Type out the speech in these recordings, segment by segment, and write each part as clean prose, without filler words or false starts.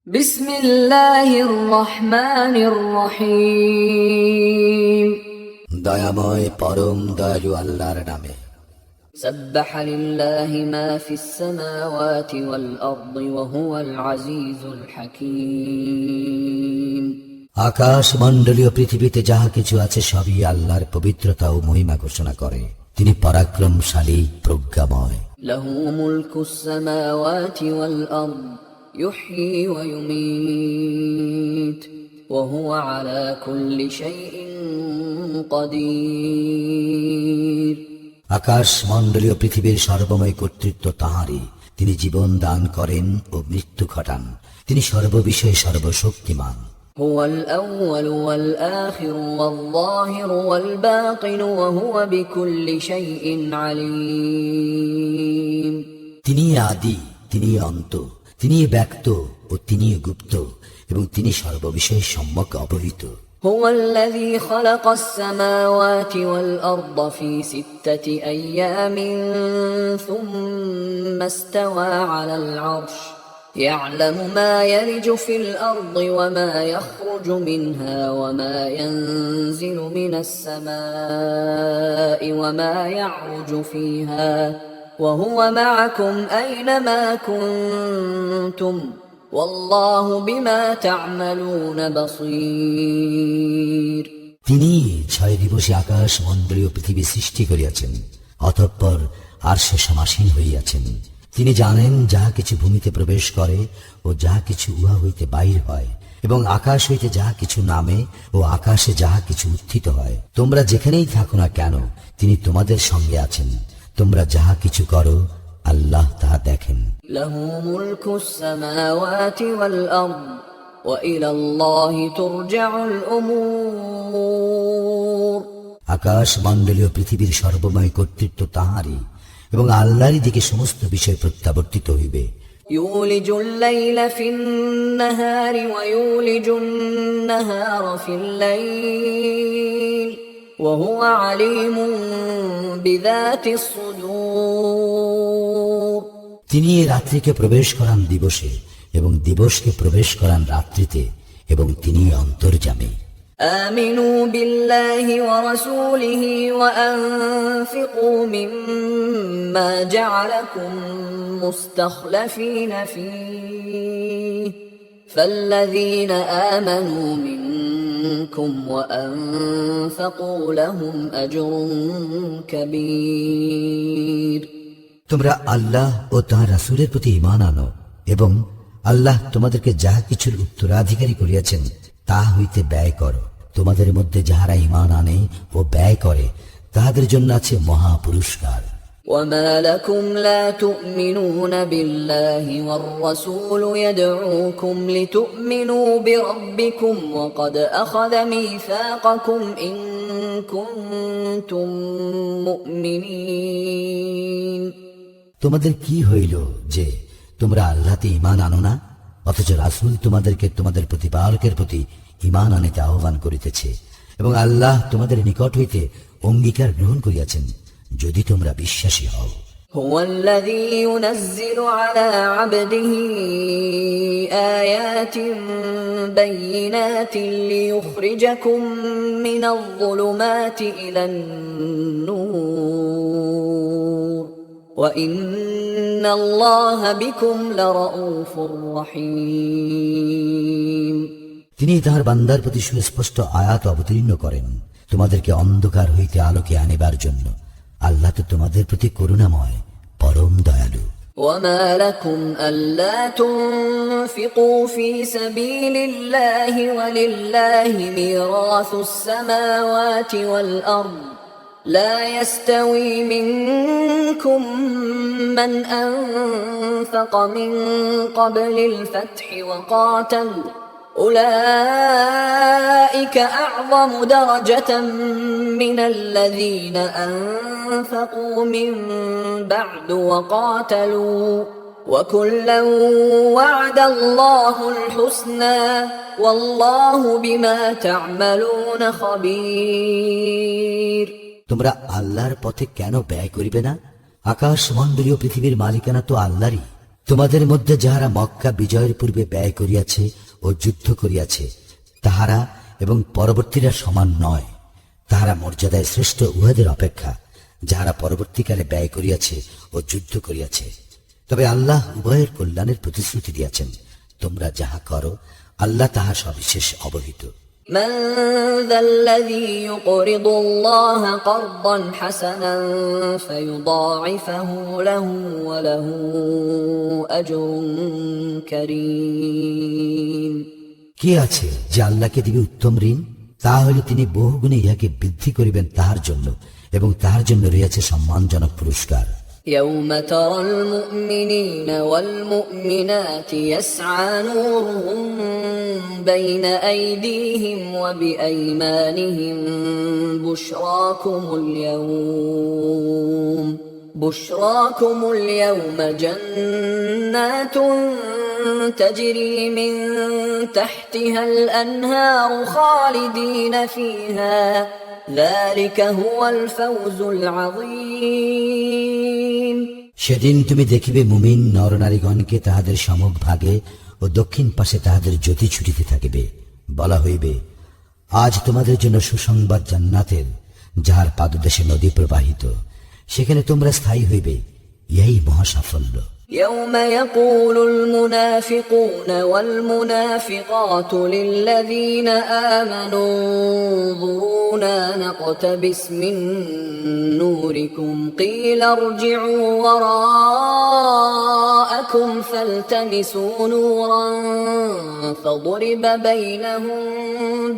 বিসমিল্লাহির রহমানির রহিম। দয়াময় পরম দয়ালু আল্লাহর নামে। সাব্বাহা লিল্লাহি মা ফিস সামাওয়াতি ওয়াল আরদি ওয়া হুয়াল আজিজুল হাকীম। আকাশ মণ্ডলীয় পৃথিবীতে যাহা কিছু আছে সবই আল্লাহর পবিত্রতা ও মহিমা ঘোষণা করে। তিনি পরাক্রমশালী, প্রজ্ঞাময়। লাহু মুলকুস সামাওয়াতি ওয়াল আরদ ইউহয়ী ওয়া ইউমীত ওয়া হুয়া আলা কুল্লি শাইইন কাদির। আকাশ মণ্ডলীয় পৃথিবীর সর্বময় কর্তৃত্ব তাঁরই। তিনি জীবন দান করেন ও মৃত্যু ঘটান। তিনি সর্ববিষয়ে সর্বশক্তিমান। হুয়াল আউয়ালু ওয়াল আখিরু ওয়াল যাহিরু ওয়াল বাতিনু ওয়া হুয়া বিকুল্লি শাইইন আলীম। তিনি আদি, তিনি অন্ত, তিনি ব্যক্ত ও তিনি গুপ্ত, এবং তিনি সর্ববিষয়ে সম্যক অবহিত। هو الذي خلق السماوات والأرض في 6 أيام ثم استوى على العرش يعلم ما يلج في الأرض وما يخرج منها وما ينزل من السماء وما يعرج فيها وهو معكم أينما كنتم والله بما تعملون بصير। তিনি 6 দিবসে আকাশ মণ্ডলীয় পৃথিবী সৃষ্টি করিয়াছেন, অতঃপর আরশে সমাসীন হইয়াছেন। তিনি জানেন যাহা কিছু ভূমিতে প্রবেশ করে ও যাহা কিছু উহা হইতে বাহির হয়, এবং আকাশ হইতে যাহা কিছু নামে ও আকাশে যাহা কিছু উত্থিত হয়। তোমরা যেখানেই থাকো না কেন, তিনি তোমাদের সঙ্গে আছেন। তোমরা যাহা কিছু করো আল্লাহ তাহা দেখেন। লাহু মুলকুস সামাওয়াতি ওয়াল আরদ ওয়া ইলাল্লাহি তুরজাউল উমুর। আকাশ মণ্ডলীয় পৃথিবীর সর্বময় কর্তৃত্ব তাঁরই, এবং আল্লাহরই দিকে সমস্ত বিষয় প্রত্যাবর্তিত হইবে। ইউলিজুল লাইলা ফিন নাহারি ওয়া ইউলিজুন নাহারা ফিল লাইল ওয়া হুয়া আলীমুন বিযাতিস সুদূর। তিনি রাত্রিকে প্রবেশ করান দিবসে এবং দিবসকে প্রবেশ করান রাত্রিতে, এবং তিনি অন্তর্যামী। آمنوا بالله ورسوله وأنفقوا مما جعلكم مستخلفين فيه فالذين آمنوا منكم وأنفقوا لهم أجر كبير। তোমরা আল্লাহ ও তাঁর রাসূলের প্রতি ঈমান আনো, এবং আল্লাহ তোমাদেরকে যাহা কিছুর উত্তরাধিকারী করিয়াছেন তা হইতে ব্যয় করো। তোমাদের মধ্যে যাহারা ঈমান আনে ও ব্যয় করে তাহাদের জন্য আছে মহা পুরস্কার। وما لكم لا تؤمنون بالله والرسول يدعوكم لتؤمنوا بربكم وقد أخذ ميثاقكم إن كنتم مؤمنين। তোমাদের কি হইল যে তোমরা আল্লাহতে ঈমান আনো না, অথচ রাসূল তোমাদেরকে তোমাদের প্রতিপালকের প্রতি ঈমান আনিতে আহ্বান করিতেছে, এবং আল্লাহ তোমাদের নিকট হইতে অঙ্গীকার গ্রহণ করিয়াছেন, যদি তোমরা বিশ্বাসী হও। هو الذي ينزل على عبده آيات بينات ليخرجكم من الظلمات إلى النور وإن الله بكم لرؤوف رحيم। তিনি তাহার বান্দার প্রতি সুস্পষ্ট আয়াত অবতীর্ণ করেন তোমাদেরকে অন্ধকার হইতে আলোকে আনিবার জন্য। আল্লাহ তো তোমাদের প্রতি করুণাময়, পরম দয়ালু। وما لكم ألا تنفقوا في سبيل الله ولله ميراث السماوات والأرض لا يستوي منكم من أنفق من قبل الفتح وقاتل أولئك أعظم درجة من الذين أنفقوا من بعد وقاتلوا وكلا وعد الله الحسنى والله بما تعملون خبير। তোমরা আল্লাহর পথে কেন ব্যয় করিবে না? আকাশ মণ্ডলীয় পৃথিবীর মালিকানা তো আল্লাহরই। তোমাদের মধ্যে যাহারা মক্কা বিজয়ের পূর্বে ব্যয় করিয়াছে ও যুদ্ধ করিয়াছে তাহারা এবং পরবর্তীরা সমান নয়। তাহারা মর্যাদায় শ্রেষ্ঠ উহাদের অপেক্ষা যাহারা পরবর্তীকালে ব্যয় করিয়াছে ও যুদ্ধ করিয়াছে। তবে আল্লাহ উভয়ের কল্যাণের প্রতিশ্রুতি দিয়াছেন। তোমরা যাহা করো আল্লাহ তাহা সবিশেষ অবহিত। من ذا الذي يقرض الله قرضا حسنا فيضاعفه له وله أجر كريم। কে আছে যে আল্লাহকে দিবে উত্তম ঋণ? তাহলে তিনি বহুগুণে ইহাকে বৃদ্ধি করিবেন তাহার জন্য, এবং তাহার জন্য রয়েছে সম্মানজনক পুরস্কার। يوم ترى المؤمنين والمؤمنات يسعى نورهم بين أيديهم وبأيمانهم بشراكم اليوم جنات تجري من تحتها الأنهار خالدين فيها ذلك هو الفوز العظيم। সেদিন তুমি দেখিবে মুমিন নরনারীগণকে তাহাদের সমক ভাগে ও দক্ষিণ পাশে তাহাদের জ্যোতি ছুটিতে থাকিবে। বলা হইবে, আজ তোমাদের জন্য সুসংবাদ জান্নাতের, যাহার পাদদেশে নদী প্রবাহিত, সেখানে তোমরা স্থায়ী হইবে। ইহাই মহা সাফল্য। يوم يقول المنافقون والمنافقات للذين آمنوا انظرونا نقتبس من نوركم قيل ارجعوا وراءكم فالتمسوا نورا فضرب بينهم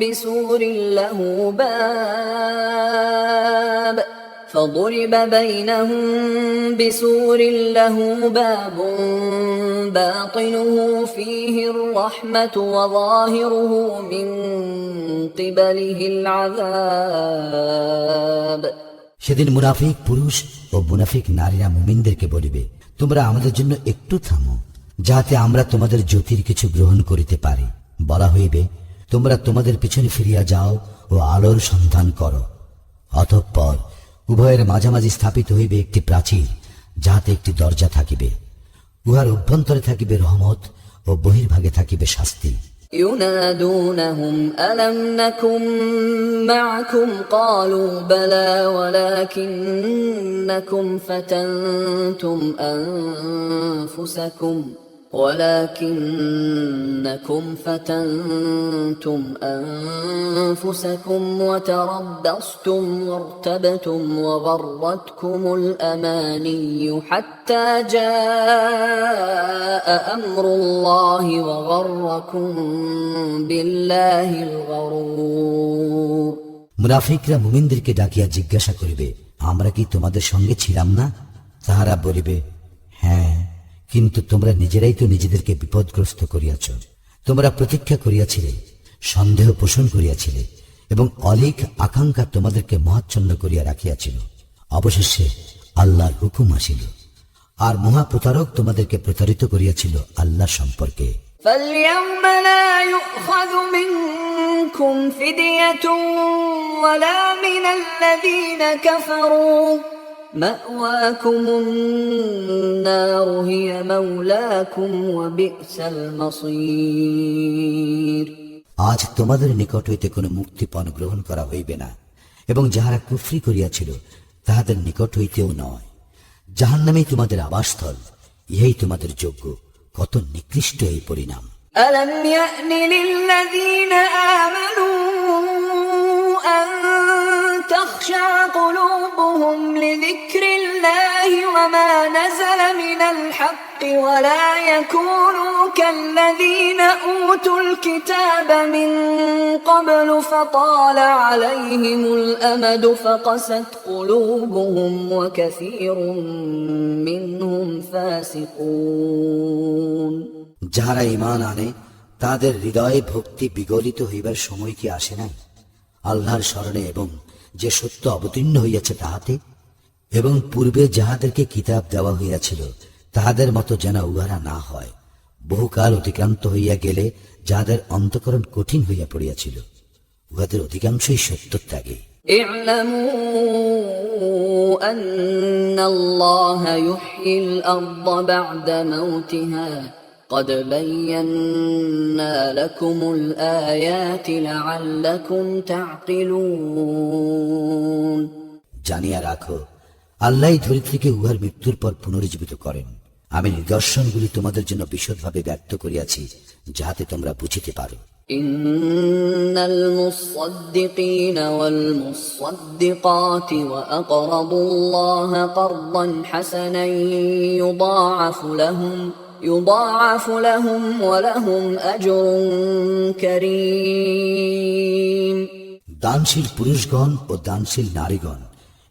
بسور له باب باطنه فيه الرحمة وظاهره من قبله العذاب। সেদিন মুনাফিক পুরুষ ও মুনাফিক নারীরা মুমিনদেরকে বলিবে, তোমরা আমাদের জন্য একটু থামো, যাতে আমরা তোমাদের জ্যোতির কিছু গ্রহণ করিতে পারি। বলা হইবে, তোমরা তোমাদের পিছনে ফিরিয়া যাও ও আলোর সন্ধান করো। অতঃপর উভয়ের মাঝামাঝি স্থাপিত হইবে একটি প্রাচীর, যাহাতে একটি দরজা থাকিবে। উহার অভ্যন্তরে থাকিবে রহমত ও বহির্ভাগে থাকিবে শাস্তি। ينادونهم ألم نكن معكم قالوا بلى ولكنكم فتنتم أنفسكم وتربصتم وارتبتم وغرتكم الأماني حتى جاء أمر الله وغركم بالله الغرور। মুনাফিকরা মুমিনদেরকে ডাকিয়া জিজ্ঞাসা করিবে, আমরা কি তোমাদের সঙ্গে ছিলাম না? তাহারা বলিবে, হ্যাঁ, কিন্তু তোমরা নিজেরাই তো নিজেদেরকে বিপদগ্রস্ত করিয়াছ। তোমরা প্রতীক্ষা করিয়াছিলে, সন্দেহ পোষণ করিয়াছিলে, এবং অলিক আকাঙ্ক্ষা তোমাদেরকে মহাচ্ছন্ন করিয়া রাখিয়াছিল। অবশেষে আল্লাহর হুকুম আসিল, আর মহাপ্রতারক তোমাদেরকে প্রতারিত করিয়াছিল আল্লাহ সম্পর্কে। فاليوم لا يؤخذ منكم فدية ولا من الذين كفروا مأواكم النار هي مولاكم وبئس المصير। আজ তোমাদের নিকট হইতে কোনো মুক্তিপণ গ্রহণ করা হইবে না, এবং যাহারা কুফরি করিয়াছিল তাহাদের নিকট হইতেও নয়। জাহান্নামেই তোমাদের আবাসস্থল, ইহাই তোমাদের যোগ্য। কত নিকৃষ্ট এই পরিণাম। ألم يأن للذين آمنوا أن تخشع قلوبهم لذكر الله وما نزل من الحق ولا يكونوا كالذين أوتوا الكتاب من قبل فطال عليهم الأمد فقست قلوبهم وكثير منهم فاسقون। যাহারা ঈমান আনে তাদের হৃদয়ে ভক্তি বিগলিত হইবার সময় কি আসে নাই আল্লাহর স্মরণে, এবং যে সত্য অবতীর্ণ হইয়াছে তাহাতে, এবং পূর্বে যাহাদেরকে কিতাব দেওয়া হইয়াছিল তাহাদের মতো যেন উহারা না হয়। বহুকাল অতিক্রান্ত হইয়া গেলে যাহাদের অন্তঃকরণ কঠিন হইয়া পড়িয়াছিল, উহাদের অধিকাংশই সত্য ত্যাগে। اعلموا أن الله يحيي الأرض بعد موتها قد بينا لكم الآيات لعلكم تعقلون জানিয়া রাখো, আল্লাহই ধরিত্রীকে উহার মৃত্যুর পর পুনরুজ্জীবিত করেন। আমি নিদর্শনগুলি তোমাদের জন্য বিশদভাবে ব্যক্ত করিয়াছি, যাহাতে তোমরা বুঝিতে পারো। إن المصدقين والمصدقات وأقرضوا الله قرضا حسنا يضاعف لهم ولهم أجر كريم। দানশীল পুরুষগণ ও দানশীল নারীগণ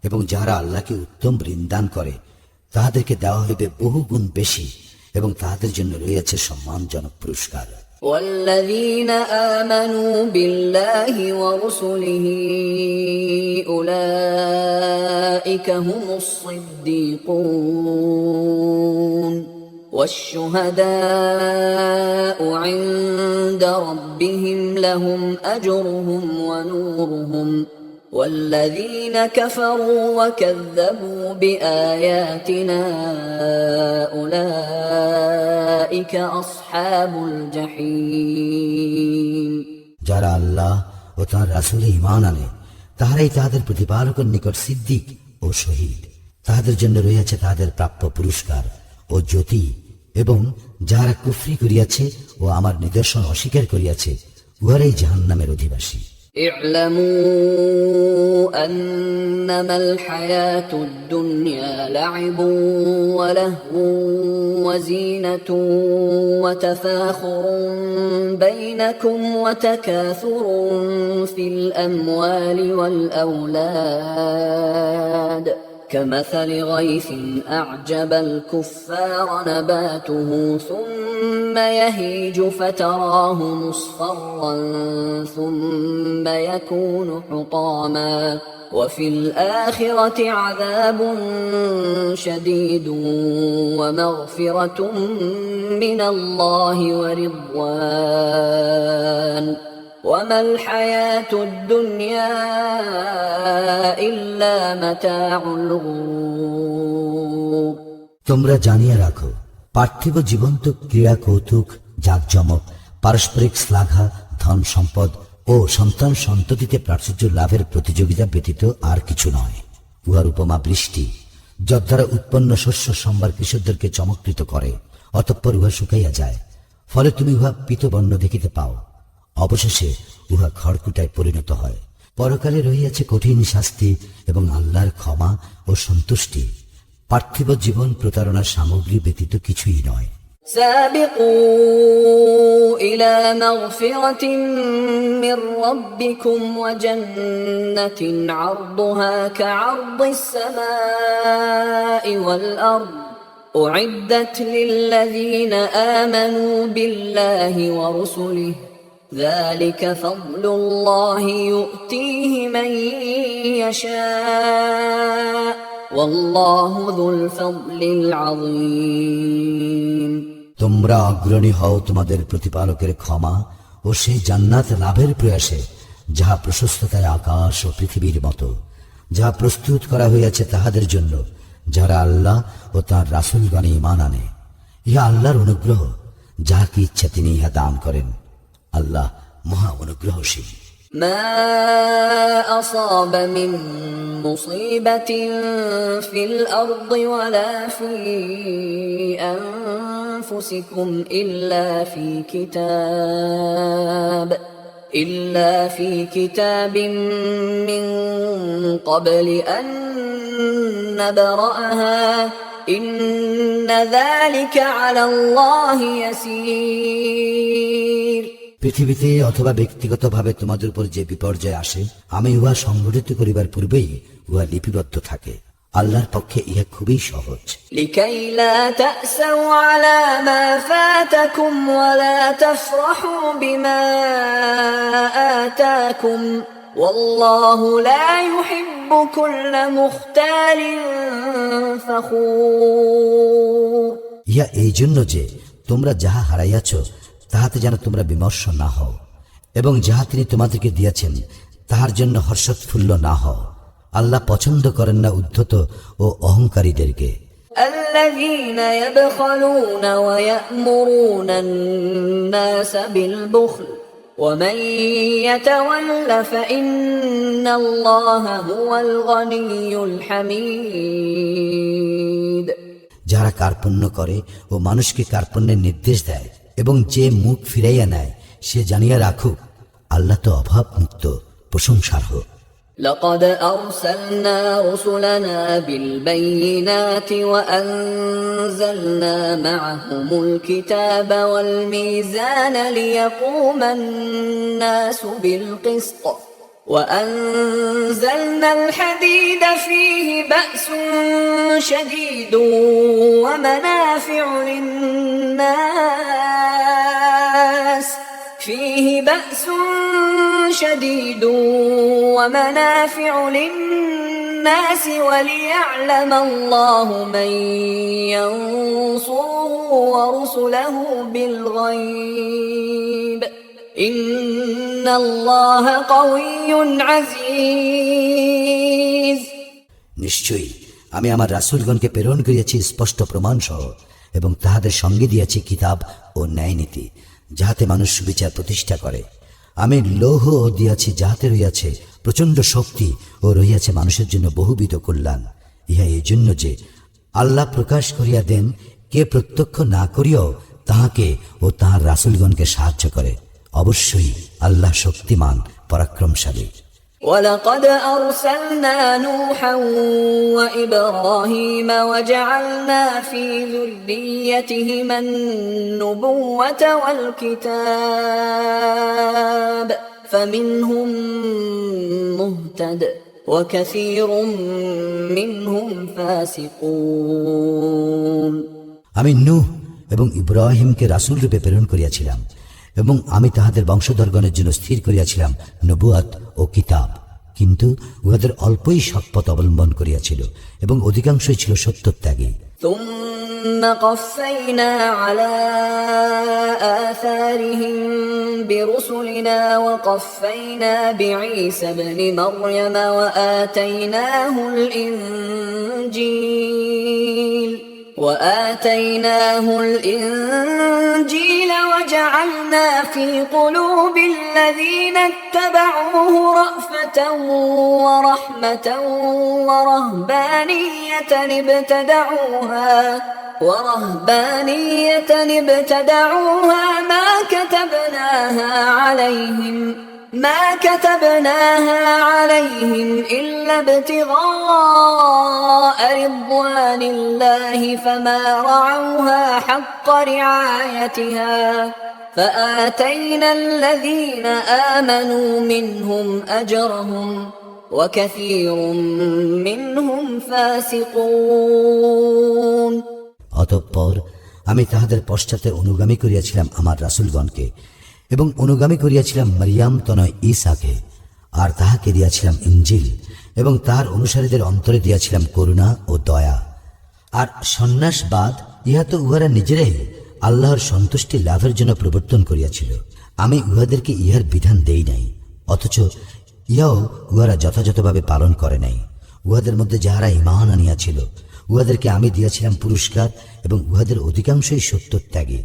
এবং যারা আল্লাহকে উত্তম ঋণ দান করে, তাহাদেরকে দেওয়া হইবে বহু গুণ বেশি এবং তাহাদের জন্য রয়েছে সম্মানজনক পুরস্কার। والذين آمنوا بالله ورسله أولئك هم الصديقون والشهداء عند ربهم لهم أجرهم ونورهم والذين كفروا وكذبوا بآياتنا أولئك أصحاب الجحيم। যারা আল্লাহ ও তাঁর রাসূলে ঈমান আনে, তাহারাই তাহাদের প্রতিপালকের নিকট সিদ্দিক ও শহীদ। তাহাদের জন্য রয়েছে তাহাদের প্রাপ্য পুরস্কার ও জ্যোতি। এবং যাহারা কুফরি করিয়াছে ও আমার নিদর্শন অস্বীকার করিয়াছে, উহারাই জাহান্নামের অধিবাসী। اعلموا أنما الحياة الدنيا لعب ولهو وزينة وتفاخر بينكم وتكاثر في الأموال والأولاد كمثل غيث أعجب الكفار نباته ثم يهيج فتراه مصفرا ثم يكون حطاما وفي الآخرة عذاب شديد ومغفرة من الله ورضوان وما الحياة الدنيا إلا متاع الغرور। তোমরা জানিয়া রাখো, পার্থিব জীবন তো ক্রীড়া, কৌতুক, জাঁকজমক, পারস্পরিক শ্লাঘা, ধন সম্পদ ও সন্তান সন্ততিতে প্রাচুর্য লাভের প্রতিযোগিতা ব্যতীত আর কিছু নয়। উহার উপমা বৃষ্টি, যদ্বারা উৎপন্ন শস্য সম্ভার কৃষকদেরকে চমৎকৃত করে, অতঃপর উহা শুকাইয়া যায়, ফলে তুমি উহা পীতবর্ণ দেখিতে পাও, অবশেষে উহা খড়কুটায় পরিণত হয়। পরকালে রহিয়াছে কঠিন শাস্তি এবং আল্লাহর ক্ষমা ও সন্তুষ্টি। পার্থিব জীবন প্রতারণার সামগ্রী ব্যতীত কিছুই নয়। سابقوا إلى مغفرة من ربكم وجنة عرضها كعرض السماء والأرض أعدت للذين آمنوا بالله ورسله ذلك فضل الله يؤتيه من يشاء والله ذو الفضل العظيم। তোমরা অগ্রণী হও তোমাদের প্রতিপালকের ক্ষমা ও সেই জান্নাত লাভের প্রয়াসে, যাহা প্রশস্ততায় আকাশ ও পৃথিবীর মতো, যাহা প্রস্তুত করা হইয়াছে তাহাদের জন্য যারা আল্লাহ ও তাঁর রাসূলগণে ঈমান আনে। ইহা আল্লাহর অনুগ্রহ, যাহাকে ইচ্ছা তিনি ইহা দান করেন। আল্লাহ মহা অনুগ্রহশীল। ما أصاب من مصيبة في الأرض ولا في أنفسكم إلا في كتاب من قبل أن نبرأها إن ذلك على الله يسير। পৃথিবীতে অথবা ব্যক্তিগতভাবে তোমাদের উপর যে বিপর্যয় আসে, আমি উহা সংঘটিত করিবার পূর্বেই উহা লিপিবদ্ধ থাকে। আল্লাহর পক্ষে ইহা খুবই সহজ। لكي لا تأسوا على ما فاتكم ولا تفرحوا بما آتاكم والله لا يحب كل مختال فخور। ইহা এই জন্য যে তোমরা যাহা হারাইয়াছ তাহাতে যেন তোমরা বিমর্ষ না হও, এবং যাহা তিনি তোমাদেরকে দিয়াছেন তাহার জন্য হর্ষোৎফুল্ল না হও। আল্লাহ পছন্দ করেন না উদ্ধত ও অহংকারীদেরকে। الذين يبخلون ويأمرون الناس بالبخل ومن يتول فإن الله هو الغني الحميد। যারা কার্পণ্য করে ও মানুষকে কার্পণ্যের নির্দেশ দেয় এবং যে মুখ ফিরাইয়া নেয়, সে জানিয়া রাখুক আল্লাহ তো অভাব মুক্ত, প্রশংসার্হ। لقد أرسلنا رسلنا بالبينات وأنزلنا معهم الكتاب والميزان ليقوم الناس بالقسط وأنزلنا الحديد فيه بأس شديد ومنافع للناس وليعلم الله من ينصره ورسله بالغيب إن الله قوي عزيز। নিশ্চয়ই আমি আমার রাসূলগণকে প্রেরণ করিয়াছি স্পষ্ট প্রমাণ সহ, এবং তাহাদের সঙ্গে দিয়াছি কিতাব ও ন্যায় নীতি, যাহাতে মানুষ সুবিচার প্রতিষ্ঠা করে। আমি লৌহ দিয়াছি, যাহাতে রইয়াছে প্রচণ্ড শক্তি ও রইয়াছে মানুষের জন্য বহুবিধ কল্যাণ। ইহা এই জন্য যে আল্লাহ প্রকাশ করিয়া দেন, কে প্রত্যক্ষ না করিয়াও তাহাকে ও তাহার রাসূলগণকে সাহায্য করে। অবশ্যই আল্লাহ শক্তিমান, পরাক্রমশালী। ولقد أرسلنا نوحا وإبراهيم وجعلنا في ذريتهما النبوة والكتاب فمنهم مهتد وكثير منهم فاسقون। আমি নূহ এবং ইব্রাহিমকে রাসূল রূপে প্রেরণ করিয়াছিলাম, এবং আমি তাহাদের বংশধরগণের জন্য স্থির করিয়াছিলাম নবুয়াত ও কিতাব, কিন্তু উহাদের অল্পই সৎপথ অবলম্বন করিয়াছিল এবং অধিকাংশই ছিল সত্যত্যাগী। ثم قفينا على آثارهم برسلنا وقفينا بعيسى ابن مريم وآتيناه الإنجيل وجعلنا في قلوب الذين اتبعوه رأفة ورحمة ورهبانية ابتدعوها ما كتبناها عليهم إلا ابتغاء رضوان الله فما رعوها حق رعايتها فآتينا الذين آمنوا منهم أجرهم وكثير منهم فاسقون। অতঃপর আমি তাহাদের পশ্চাতে অনুগামী করিয়াছিলাম আমার রাসূলগণকে, এবং অনুগামী করিয়াছিলাম মারিয়াম তনয় ঈসাকে, আর তাহাকে দিয়াছিলাম ইনজিল, এবং তাহার অনুসারীদের অন্তরে দিয়াছিলাম করুণা ও দয়া। আর সন্ন্যাসবাদ ইহা তো উহারা নিজেরাই আল্লাহর সন্তুষ্টি লাভের জন্য প্রবর্তন করিয়াছিল। আমি উহাদেরকে ইহার বিধান দেই নাই, অথচ ইহাও উহারা যথাযথভাবে পালন করে নাই। উহাদের মধ্যে যাহারা ঈমান আনিয়াছিল উহাদেরকে আমি দিয়াছিলাম পুরস্কার, এবং উহাদের অধিকাংশই সত্যত্যাগী।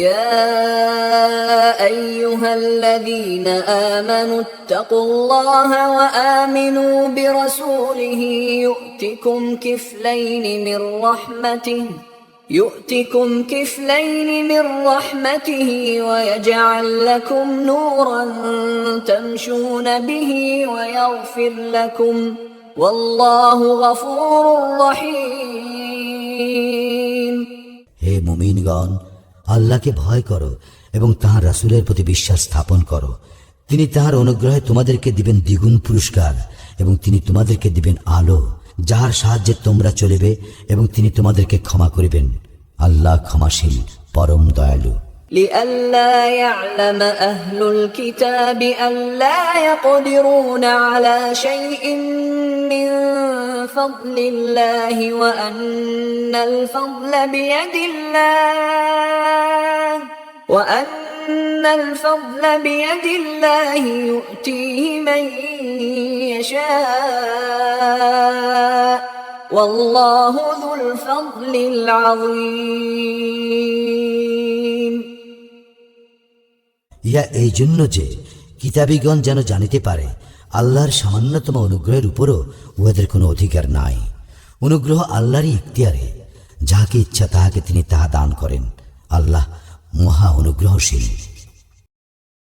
يا أيها الذين آمنوا اتقوا الله وآمنوا برسوله يؤتكم كفلين من رحمته ويجعل لكم نورا تمشون به ويغفر لكم والله غفور رحيم। হে মুমিনগণ, আল্লাহকে ভয় করো এবং তাহার রাসূলের প্রতি বিশ্বাস স্থাপন করো। তিনি তাহার অনুগ্রহে তোমাদেরকে দিবেন দ্বিগুণ পুরস্কার, এবং তিনি তোমাদেরকে দিবেন আলো, যাহার সাহায্যে তোমরা চলিবে, এবং তিনি তোমাদেরকে ক্ষমা করিবেন। আল্লাহ ক্ষমাশীল, পরম দয়ালু। لئلا يعلم أهل الكتاب ألا يقدرون على شيء من فضل الله وأن الفضل بيد الله وأن الفضل بيد الله يؤتيه من يشاء والله ذو الفضل العظيم। ইহা এই জন্য যে কিতাবীগণ যেন জানিতে পারে আল্লাহর সামান্যতম অনুগ্রহের উপরও উহাদের কোনো অধিকার নাই। অনুগ্রহ আল্লাহরই ইখতিয়ারে, যাহাকে ইচ্ছা তাহাকে তিনি তাহা দান করেন। আল্লাহ মহা অনুগ্রহশীল।